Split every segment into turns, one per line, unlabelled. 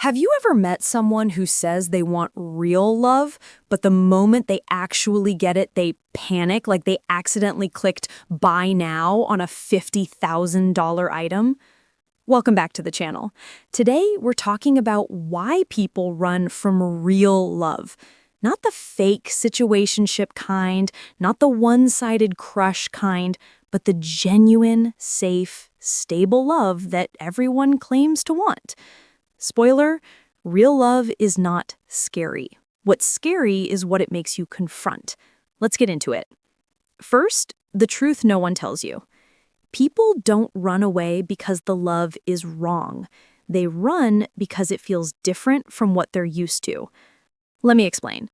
Have you ever met someone who says they want real love, but the moment they actually get it, they panic, like they accidentally clicked buy now on a $50,000 item? Welcome back to the channel. Today, we're talking about why people run from real love. Not the fake situationship kind, not the one-sided crush kind, but the genuine, safe, stable love that everyone claims to want. Spoiler, real love is not scary. What's scary is what it makes you confront. Let's get into it. First, the truth no one tells you. People don't run away because the love is wrong. They run because it feels different from what they're used to. Let me explain.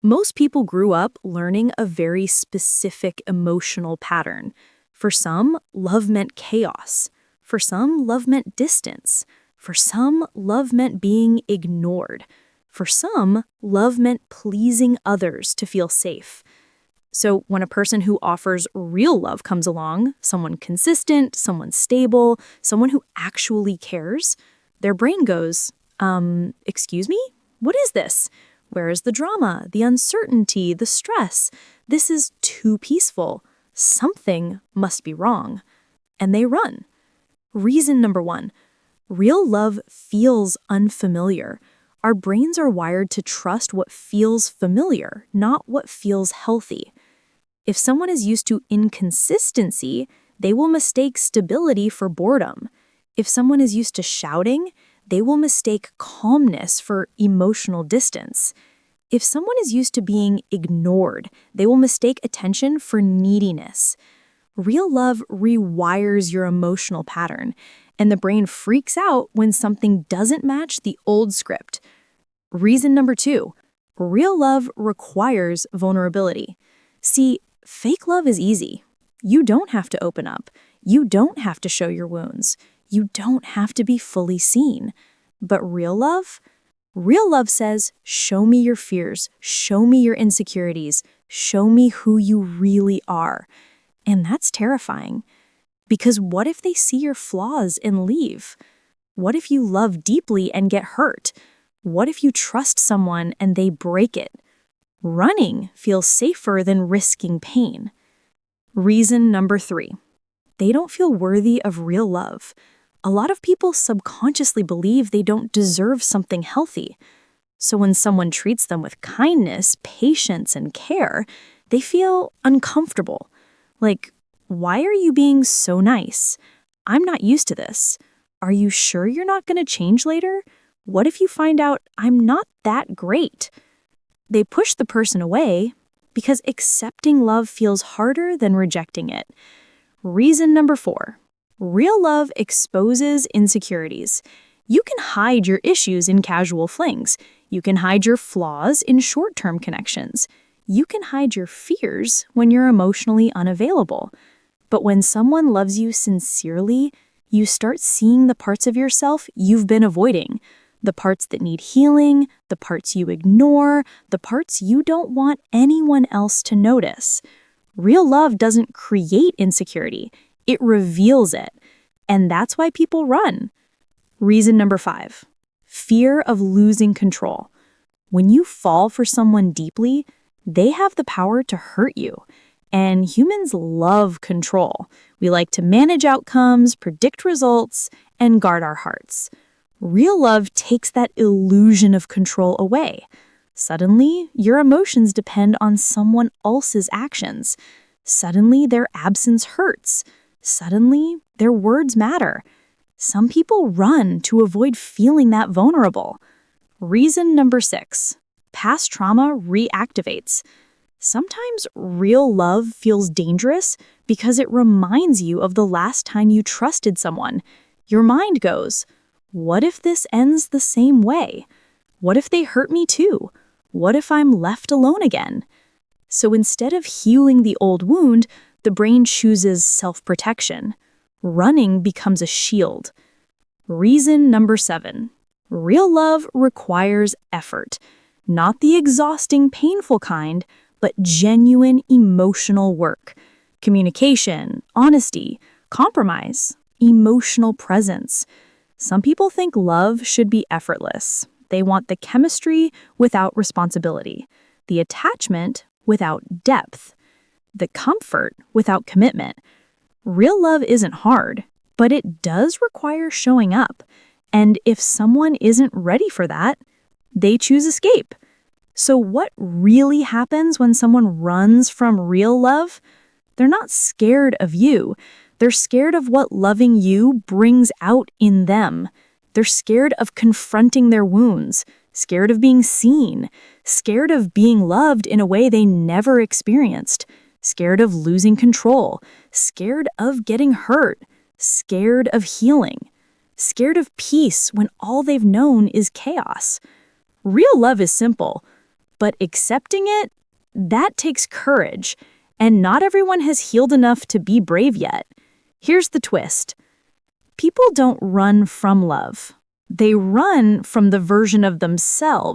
Most people grew up learning a very specific emotional pattern. For some, love meant chaos. For some, love meant distance. For some, love meant being ignored. For some, love meant pleasing others to feel safe. So when a person who offers real love comes along, someone consistent, someone stable, someone who actually cares, their brain goes, excuse me? What is this? Where is the drama, the uncertainty, the stress? This is too peaceful. Something must be wrong. And they run. Reason number one. Real love feels unfamiliar. Our brains are wired to trust what feels familiar, not what feels healthy. If someone is used to inconsistency, they will mistake stability for boredom. If someone is used to shouting, they will mistake calmness for emotional distance. If someone is used to being ignored, they will mistake attention for neediness. Real love rewires your emotional pattern, and the brain freaks out when something doesn't match the old script. Reason number two, real love requires vulnerability. See, fake love is easy. You don't have to open up. You don't have to show your wounds. You don't have to be fully seen. But real love says, show me your fears, show me your insecurities, show me who you really are. And that's terrifying. Because what if they see your flaws and leave? What if you love deeply and get hurt? What if you trust someone and they break it? Running feels safer than risking pain. Reason number three. They don't feel worthy of real love. A lot of people subconsciously believe they don't deserve something healthy. So when someone treats them with kindness, patience, and care, they feel uncomfortable. Like, why are you being so nice? I'm not used to this. Are you sure you're not going to change later? What if you find out I'm not that great? They push the person away because accepting love feels harder than rejecting it. Reason number four. Real love exposes insecurities. You can hide your issues in casual flings. You can hide your flaws in short-term connections. You can hide your fears when you're emotionally unavailable. But when someone loves you sincerely, you start seeing the parts of yourself you've been avoiding. The parts that need healing, the parts you ignore, the parts you don't want anyone else to notice. Real love doesn't create insecurity, it reveals it. And that's why people run. Reason number five, fear of losing control. When you fall for someone deeply, they have the power to hurt you. And humans love control. We like to manage outcomes, predict results, and guard our hearts. Real love takes that illusion of control away. Suddenly, your emotions depend on someone else's actions. Suddenly, their absence hurts. Suddenly, their words matter. Some people run to avoid feeling that vulnerable. Reason number six, past trauma reactivates. Sometimes real love feels dangerous because it reminds you of the last time you trusted someone. Your mind goes, what if this ends the same way? What if they hurt me too? What if I'm left alone again? So instead of healing the old wound, the brain chooses self-protection. Running becomes a shield. Reason number seven, real love requires effort. Not the exhausting, painful kind, but genuine emotional work. Communication, honesty, compromise, emotional presence. Some people think love should be effortless. They want the chemistry without responsibility, the attachment without depth, the comfort without commitment. Real love isn't hard, but it does require showing up. And if someone isn't ready for that, they choose escape. So what really happens when someone runs from real love? They're not scared of you. They're scared of what loving you brings out in them. They're scared of confronting their wounds, scared of being seen, scared of being loved in a way they never experienced, scared of losing control, scared of getting hurt, scared of healing, scared of peace when all they've known is chaos. Real love is simple, but accepting it, that takes courage, and not everyone has healed enough to be brave yet. Here's the twist. People don't run from love. They run from the version of themselves